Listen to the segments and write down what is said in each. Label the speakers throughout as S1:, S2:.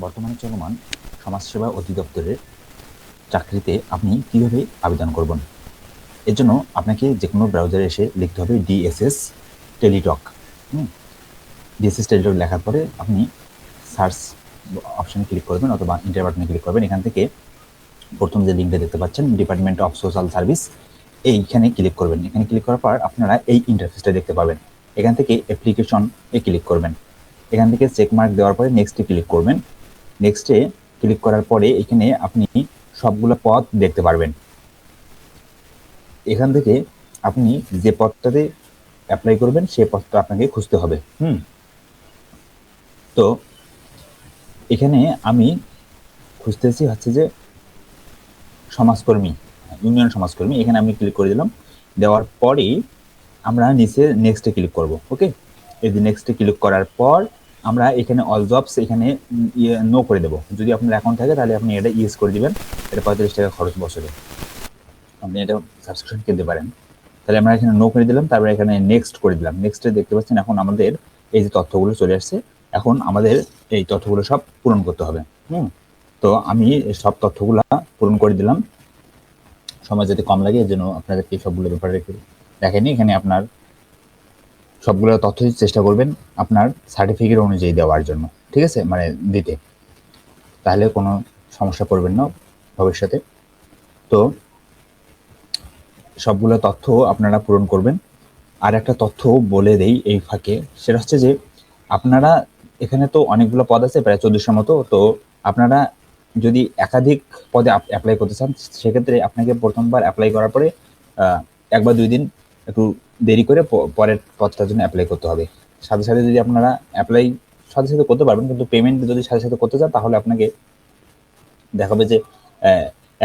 S1: বর্তমানে চলমান সমাজসেবা অধিদপ্তরের চাকরিতে আপনি কিভাবে আবেদন করবেন। এর জন্য আপনাকে যে কোনো ব্রাউজারে এসে লিখতে হবে ডিএসএস টেলিটক। ডিএসএস টেলিটক লেখার পরে আপনি সার্চ অপশানে ক্লিক করবেন অথবা ইন্টার বাটনে ক্লিক করবেন। এখান থেকে প্রথম যে লিঙ্কটা দেখতে পাচ্ছেন ডিপার্টমেন্ট অফ সোশ্যাল সার্ভিস, এইখানে ক্লিক করবেন। এখানে ক্লিক করার পর আপনারা এই ইন্টারফেসটা দেখতে পাবেন। এখান থেকে অ্যাপ্লিকেশনে ক্লিক করবেন। এখান থেকে চেকমার্ক দেওয়ার পরে নেক্সটে ক্লিক করবেন। নেক্সটে ক্লিক করার পরে এখানে আপনি সবগুলো পদ দেখতে পারবেন। এখান থেকে আপনি যে পদটাতে অ্যাপ্লাই করবেন সেই পদটা আপনাকে খুঁজতে হবে। তো এখানে আমি খুঁজতেছি হচ্ছে যে সমাজকর্মী, ইউনিয়ন সমাজকর্মী। এখানে আমি ক্লিক করে দিলাম। দেওয়ার পরেই আমরা নিচে নেক্সটে ক্লিক করব। ওকে, এই যে নেক্সটে ক্লিক করার পর আমরা এখানে অল জবস এখানে নো করে দেবো। যদি আপনার অ্যাকাউন্ট থাকে তাহলে আপনি এটা ইউজ করে দিবেন। এটা 35 টাকা খরচ বছরে, আপনি এটা সাবস্ক্রিপশন কিনতে পারেন। তাহলে আমরা এখানে নো করে দিলাম, তারপরে এখানে নেক্সট করে দিলাম। নেক্সটে দেখতে পাচ্ছেন এখন আমাদের এই যে তথ্যগুলো চলে আসছে। এখন আমাদের এই তথ্যগুলো সব পূরণ করতে হবে। তো আমি সব তথ্যগুলো পূরণ করে দিলাম। সময় যাতে কম লাগে এর জন্য আপনাদেরকে সবগুলো ব্যাপারে দেখেনি। এখানে আপনার সবগুলো তথ্য চেষ্টা করবেন আপনার সার্টিফিকেট অনুযায়ী দেওয়ার জন্য, ঠিক আছে, মানে দিতে, তাহলে কোনো সমস্যা পড়বেন না ভবিষ্যতে। তো সবগুলো তথ্য আপনারা পূরণ করবেন। আর একটা তথ্য বলে দেই এই ফাঁকে, সেটা হচ্ছে যে আপনারা এখানে তো অনেকগুলো পদ আছে, প্রায় 1400 মতো। তো আপনারা যদি একাধিক পদে অ্যাপ্লাই করতে চান সেক্ষেত্রে আপনাকে প্রথমবার অ্যাপ্লাই করার পরে 1 বা 2 দিন একটু দেরি করে পরের পদটার জন্য অ্যাপ্লাই করতে হবে। সাথে সাথে যদি আপনারা অ্যাপ্লাই সাথে সাথে করতে পারবেন, কিন্তু পেমেন্ট যদি সাথে সাথে করতে চান তাহলে আপনাকে দেখাবে যে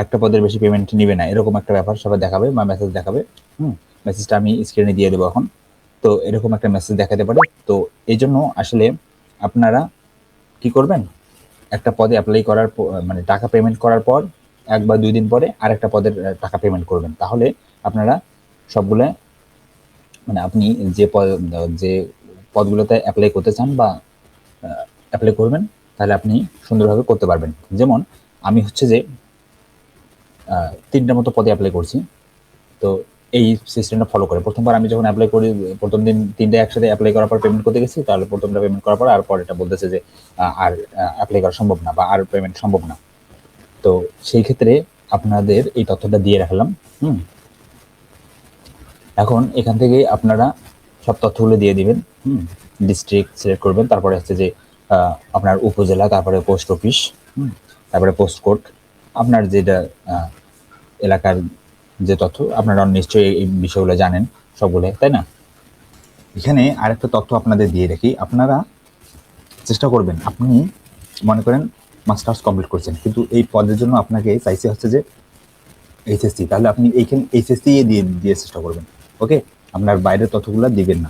S1: একটা পদের বেশি পেমেন্ট নিবে না, এরকম একটা ব্যাপার সবাই দেখাবে বা মেসেজ দেখাবে। মেসেজটা আমি স্ক্রিনে দিয়ে দেবো এখন। তো এরকম একটা মেসেজ দেখাতে পারে। তো এই জন্য আসলে আপনারা কি করবেন, একটা পদে অ্যাপ্লাই করার মানে টাকা পেমেন্ট করার পর 1 বা 2 দিন পরে আরেকটা পদের টাকা পেমেন্ট করবেন। তাহলে আপনারা সবগুলো মানে আপনি যে পদগুলোতে অ্যাপ্লাই করতে চান বা অ্যাপ্লাই করবেন তাহলে আপনি সুন্দরভাবে করতে পারবেন। যেমন আমি হচ্ছে যে 3টা মতো পদে অ্যাপ্লাই করছি। তো এই সিস্টেমটা ফলো করে প্রথমবার আমি যখন অ্যাপ্লাই করি, প্রথম দিন 3টা একসাথে অ্যাপ্লাই করার পর পেমেন্ট করতে গেছি, তাহলে প্রথমটা পেমেন্ট করার পর আর পরেরটা বলতেছে যে আর অ্যাপ্লাই করা সম্ভব না বা আর পেমেন্ট সম্ভব না। তো সেই ক্ষেত্রে আপনাদের এই তথ্যটা দিয়ে রাখলাম। এখন এখান থেকে আপনারা সব তথ্যগুলো দিয়ে দিবেন। ডিস্ট্রিক্ট সিলেক্ট করবেন, তারপরে হচ্ছে যে আপনার উপজেলা, তারপরে পোস্ট অফিস, তারপরে পোস্ট কোড, আপনার যেটা এলাকার যে তথ্য আপনারা নিশ্চয়ই এই বিষয়গুলো জানেন সবগুলো, তাই না? এখানে আরেকটা তথ্য আপনাদের দিয়ে রাখি, আপনারা চেষ্টা করবেন, আপনি মনে করেন মাস্টার্স কমপ্লিট করছেন কিন্তু এই পদের জন্য আপনাকে চাইছে হচ্ছে যে এইচএসসি, তাহলে আপনি এইখানে এইচএসসি দিয়ে চেষ্টা করবেন। ওকে, আপনার বাইরের তথ্যগুলো দিবেন না,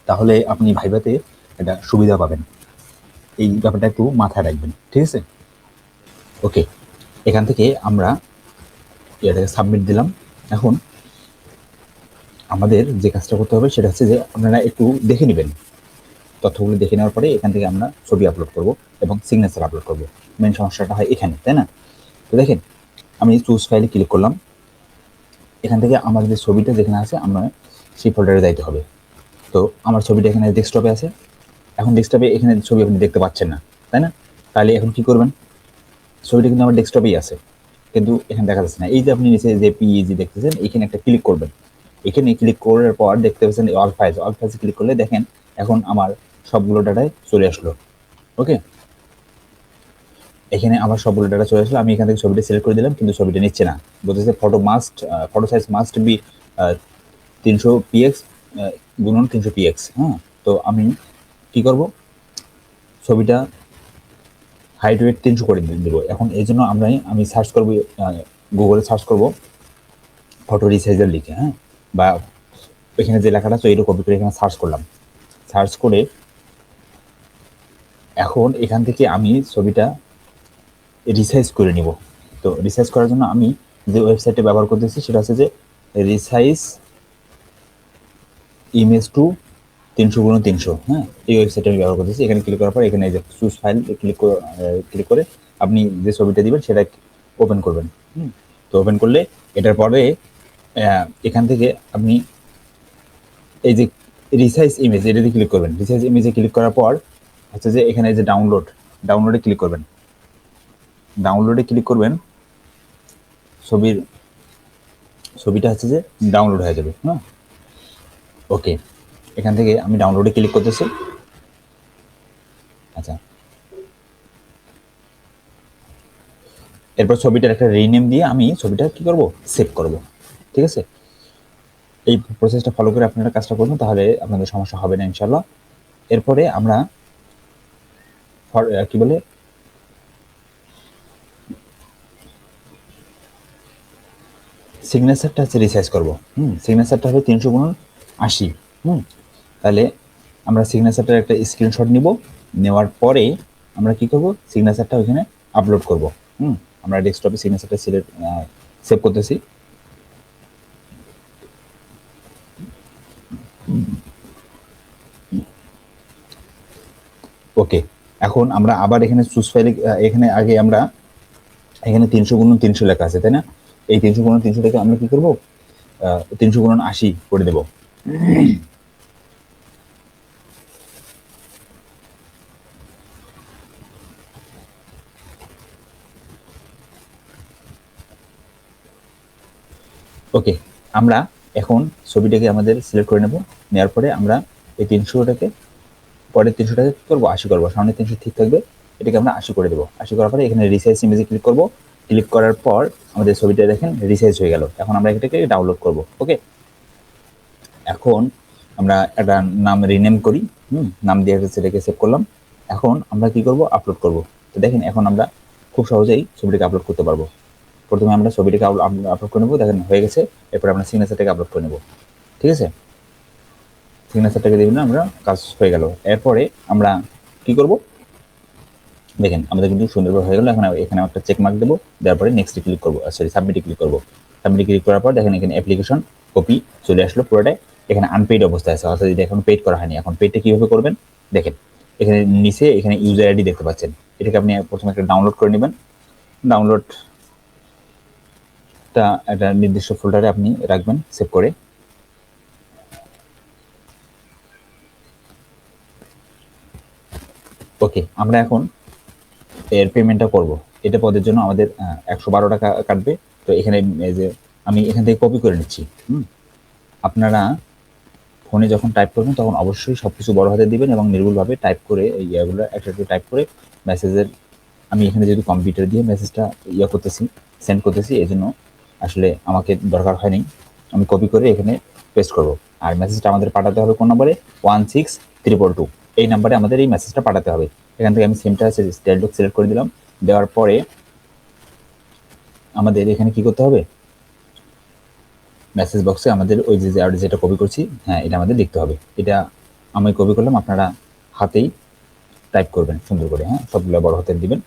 S1: তাহলে আপনি ভাইভাতে এটা সুবিধা পাবেন। এই ব্যাপারটা একটু মাথায় রাখবেন, ঠিক আছে? ওকে, এখান থেকে আমরা এটাকে সাবমিট দিলাম। এখন আমাদের যে কাজটা করতে হবে সেটা হচ্ছে যে আপনারা একটু দেখে নেবেন, তথ্যগুলো দেখে নেওয়ার পরে এখান থেকে আমরা ছবি আপলোড করব এবং সিগনেচার আপলোড করব। মেন সমস্যাটা হয় এখানে, তাই না? তো দেখেন, আমি চুজ ফাইলে ক্লিক করলাম। এখান থেকে আমার যে ছবিটা যেখানে আছে আমরা সেই ফোল্ডারে যাইতে হবে। তো আমার ছবিটা এখানে ডেস্কটপে আছে। এখন ডেস্কটপে এখানে ছবি আপনি দেখতে পাচ্ছেন না, তাই না? তাহলে এখন কি করবেন, ছবিটা কিন্তু আমার ডেস্কটপেই আছে কিন্তু এখানে দেখা যাচ্ছে না। এই যে আপনি নিচে যে পিইজি দেখতেছেন এখানে একটা ক্লিক করবেন। এখানে ক্লিক করার পর দেখতে পাচ্ছেন all files, all files click করলে দেখেন এখন আমার সবগুলো ডাটায় চলে আসলো। ওকে, এখানে আমার সবগুলো ডাটা চলে আসলো। আমি এখান থেকে ছবিটা সিলেক্ট করে দিলাম কিন্তু ছবিটা নিচ্ছে না, বলতেছে photo size must be 300 px গুণন 300 px। তো আমি কি করব, ছবিটা হাইট ওয়েট 300 করে দেবো। এখন এই জন্য আমি সার্চ করবো, গুগলে সার্চ করব ফটো রিসাইজার লিখে, বা এখানে যে লেখাটা আছে এইটা কপি করে এখানে সার্চ করলাম। সার্চ করে এখন এখান থেকে আমি ছবিটা রিসাইজ করে নিব। তো রিসাইজ করার জন্য আমি যে ওয়েবসাইটটা ব্যবহার করতেছি সেটা হচ্ছে যে রিসাইজ ইমেজ টু 300x300, হ্যাঁ, এই ওয়েবসাইটে আমি ব্যবহার করতেছি। এখানে ক্লিক করার পর এখানে এই যে চুজ ফাইল ক্লিক করে আপনি যে ছবিটা দিবেন সেটা ওপেন করবেন। তো ওপেন করলে এটার পরে এখান থেকে আপনি এই যে রিসাইজ ইমেজ, এটাতে ক্লিক করবেন। রিসাইজ ইমেজে ক্লিক করার পর হচ্ছে যে এখানে যে ডাউনলোডে ক্লিক করবেন। ডাউনলোডে ক্লিক করবেন, ছবিটা হচ্ছে যে ডাউনলোড হয়ে যাবে। হ্যাঁ, ওকে, এখান থেকে আমি ডাউনলোডে ক্লিক করতেছি। আচ্ছা, এরপর ছবিটার একটা রিনেম দিয়ে আমি ছবিটা কি করব, সেভ করব। ঠিক আছে, এই প্রসেসটা ফলো করে আপনারা কাজটা করবেন, তাহলে আপনাদের সমস্যা হবে না ইনশাল্লাহ। এরপরে আমরা কি বলে সিগনেচারটা হচ্ছে রিসাইজ করবো। সিগনেচারটা হবে 300x80। তাহলে আমরা সিগনেচারটার একটা স্ক্রিনশট নিব, নেওয়ার পরে আমরা কি করব, সিগনেচারটা ওইখানে আপলোড করব। আমরা ডেস্কটপে সিগনেচারটা সেভ করতেছি। ওকে, এখন আমরা আবার এখানে চুজ ফাইলে, এখানে আগে আমরা এখানে 300x300 লেখা আছে, তাই না? এই 300x300 লেখা আমরা কি করব, 300x80 করে দেব। ওকে, আমরা এখন ছবিটাকে আমাদের সিলেক্ট করে নেব। নেওয়ার পরে আমরা এই 300টাকে, পরের 300টাকে কী করবো, 80 করবো। সামনে 300 ঠিক থাকবে, এটাকে আমরা 80 করে দেবো। 80 করার পরে এখানে রিসাইজ ইমেজে ক্লিক করবো। ক্লিক করার পর আমাদের ছবিটা দেখেন রিসাইজ হয়ে গেল। এখন আমরা এটাকে ডাউনলোড করব। ওকে, এখন আমরা একটা নাম রিনেম করি। নাম দিয়ে সেটাকে সেভ করলাম। এখন আমরা কি করব, আপলোড করব। তো দেখেন এখন আমরা খুব সহজেই ছবিটাকে আপলোড করতে পারবো। প্রথমে আমরা ছবিটাকে আপলোড করে নেবো, দেখেন হয়ে গেছে। এরপরে আমরা সিগনেচারটাকে আপলোড করে নেব। ঠিক আছে, সিগনেচারটাকে দিবেন, আমরা কাজ হয়ে গেল। এরপরে আমরা কি করব, দেখেন আমাদের কিন্তু সুন্দরভাবে হয়ে গেল। এখন এখানে একটা চেক মার্ক দেবো, দেওয়ার পরে নেক্সটে ক্লিক করবো, সরি সাবমিটে ক্লিক করবো। সাবমিটে ক্লিক করার পর দেখেন এখানে অ্যাপ্লিকেশন কপি চলে আসলো পুরোটাই। এখানে আনপেইড অবস্থায় আছে, অর্থাৎ এটা এখন পেইড করা হয়নি। এখন পেইডটা কীভাবে করবেন, দেখেন এখানে নিচে এখানে ইউজার আইডি দেখতে পাচ্ছেন। এটাকে আপনি প্রথমে একটা ডাউনলোড করে নেবেন। ডাউনলোডটা একটা নির্দিষ্ট ফোল্ডারে আপনি রাখবেন সেভ করে। ওকে, আমরা এখন এর পেমেন্টটা করব। এটা পদের জন্য আমাদের 112 টাকা কাটবে। তো এখানে এই যে আমি এখান থেকে কপি করে নিচ্ছি। আপনারা ফোনে যখন টাইপ করবেন তখন অবশ্যই সব কিছু বড় হাতে দিবেন এবং নির্ভুলভাবে টাইপ করে এই ইয়েগুলো একটা টাইপ করে মেসেজের, আমি এখানে যেহেতু কম্পিউটার দিয়ে মেসেজটা করতেছি, সেন্ড করতেছি, এই জন্য আসলে আমাকে দরকার হয়নি। আমি কপি করে এখানে পেস্ট করব। আর মেসেজটা আমাদের পাঠাতে হবে কোন নম্বরে, 16322, এই নাম্বারে আমাদের এই মেসেজটা পাঠাতে হবে। এখান থেকে আমি সিমটা স্টাইলডক সিলেক্ট করে দিলাম। দেওয়ার পরে আমাদের এখানে কি করতে হবে, মেসেজ বক্সে আমাদের ওই যে যেটা কপি করছি, হ্যাঁ এটা আমাদের লিখতে হবে। এটা আমি কপি করলাম, আপনারা হাতেই টাইপ করবেন সুন্দর করে। হ্যাঁ, সবগুলো বড় হাতের দিবেন,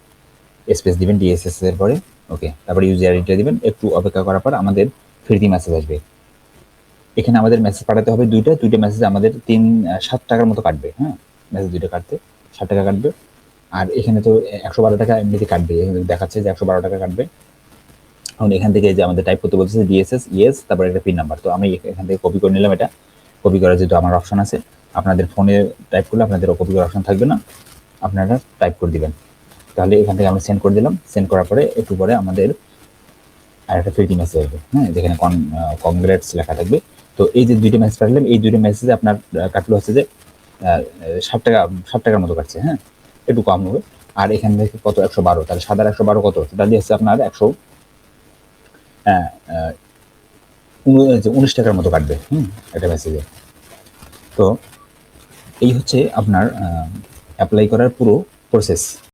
S1: স্পেস দিবেন ডিএসএস এর পরে। ওকে, তারপরে ইউজার আইডিটা দিবেন। একটু অপেক্ষা করার পর আমাদের ফ্রিতে মেসেজ আসবে। এখানে আমাদের মেসেজ পাঠাতে হবে দুইটা মেসেজ আমাদের 7 টাকার মতো কাটবে। হ্যাঁ, মেসেজ দুইটা কাটতে 7 টাকা কাটবে। আর এখানে তো 112 টাকা এমনিতে কাটবে, এখানে দেখাচ্ছে যে 112 টাকা কাটবে। এখন এখান থেকে যে আমাদের টাইপ করতে বলতেছে ডিএসএস ইয়েস, তারপরে একটা পিন নাম্বার। তো আমি এখান থেকে কপি করে নিলাম। এটা কপি করার যেহেতু আমার অপশন আছে, আপনাদের ফোনে টাইপ করলে আপনাদের কপি করার অপশন থাকবে না, আপনারা টাইপ করে দিবেন। তাহলে এখান থেকে আমরা সেন্ড করে দিলাম। সেন্ড করার পরে একটু পরে আমাদের আর একটা ফ্রি মেসেজ আসবে। হ্যাঁ, যেখানে কংগ্রেটস লেখা থাকবে। তো এই যে দুইটা মেসেজ পাঠালাম, এই দুইটা মেসেজে আপনার কাটলো হচ্ছে যে 7 টাকার মতো কাটছে। হ্যাঁ, একটু কম হবে। আর এখান থেকে কত, 112, তাহলে সাদার 112 কত, তাহলে হচ্ছে আপনার 19 টাকার মতো কাটবে একটা মেসেজে। তো এই হচ্ছে আপনার অ্যাপ্লাই করার পুরো প্রসেস।